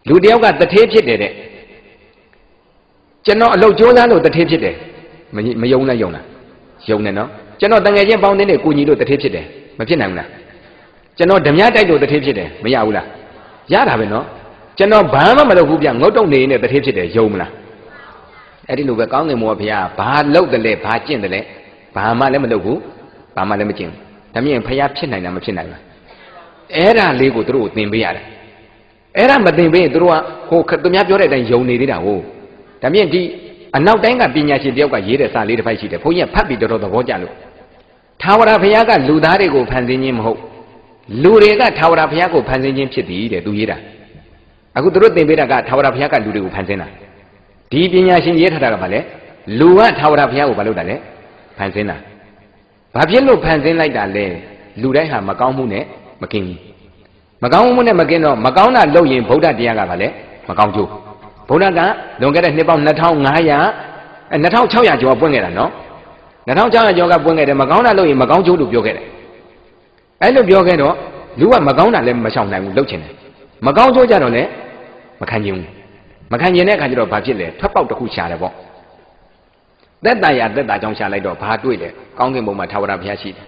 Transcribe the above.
လူတယောက်ကတထေးဖြစ်တယ်တဲ့ကျွန်တော်အလုပ်ကြိုးစားလို့တထေးဖြစ်တယ်မယုံလားယုံတယ်နော်ကျွန်တော်တငယ်ချင်းပေါင်းတဲ့ကိုညီလို့တထေးဖြစ်တယ်မဖြစ်နိုင်ဘူးလားကျွန်တော်ဓမြတိုက်လို့တထေးဖြစ်တယ်မရဘူးလားရတာပဲနော်ကျွန်တော်ဘာမှမလုပ်ဘူးဗျငုတ်တုံနေနဲ့တထေးဖြစ်တယ်ယုံမလားအဲ့ဒီလိုပဲကောင်းကင်ဘုရားဘုရားဘာလုပ်တယ်လဲဘာကျင့်တယ်လဲဘာမှလည်းမလုပ်ဘူးဘာမှလည်းမကျင့်ဘူးဒါမြင်ဘုရားဖြစ်နိုင်တာမဖြစ်နိုင်ဘူးအဲ့ဒါလေးကိုတို့ကိုသင်ပေးရတယ်အဲ့ဒါမသင်ပေးရင်တို့ကဟိုသူများပြောတဲ့အတိုင်းယုံနေသေးတာဟုတ်ဒါမြင်ဒီအနောက်တိုင်းကပညာရှင်တယောက်ကရေးတဲ့စာလေးတစ်ပိုက်ရှိတယ်ဘုန်းကြီးကဖတ်ပြီးတော်တော်သဘောကျလို့ထာဝရဘုရားကလူသားတွေကိုဖန်ဆင်းခြင်းမဟုတ်လူတွေကထာဝရဘုရားကိုဖန်ဆင်းခြင်းဖြစ်သည်တဲ့သူရေးတာအခုတို့သင်ပေးတာကထာဝရဘုရားကလူတွေကိုဖန်ဆင်းတာဒီပညာရှင်ရေးထားတာကဘာလဲလူကထာဝရဘုရားကိုဘာလုပ်တာလဲဖန်ဆင်းတာဘာဖြစ်လို့ဖန်ဆင်းလိုက်တာလဲလူတိုင်းဟာမကောင်းမှုနဲ့မကင်းဘူးမကောင်းမှုနဲ့မကင်းတော့မကောင်းတာလုပ်ရင်ဗုဒ္ဓတရားကဘာလဲမကောင်းကျိုးဗုဒ္ဓကလွန်ခဲ့တဲ့နှစ်ပေါင်း2500 ကျော်ပွင့်ခဲ့တာနော်2600ကျော်ကပွင့်ခဲ့တယ်မကောင်းတာလုပ်ရင်မကောင်းကျိုးလို့ပြောခဲ့တယ်အဲ့လိုပြောခဲ့တော့လူကမကောင်းတာလည်းမရှောင်နိုင်ဘူးလုပ်ချင်တယ်မကောင်းကျိုးကြတော့လည်းမခံချင်ဘူးမခံကျင်တဲ့အခါကျတော့ဘာဖြစ်လဲထွက်ပေါက်တစ်ခုရှာတယ်ပေါ့သက်တာရသက်တာကြောင့်ရှာလိုက်တော့ဘာတွေ့လဲကောင်းကင်ဘုံမှာထာဝရဘုရားရှိတယ်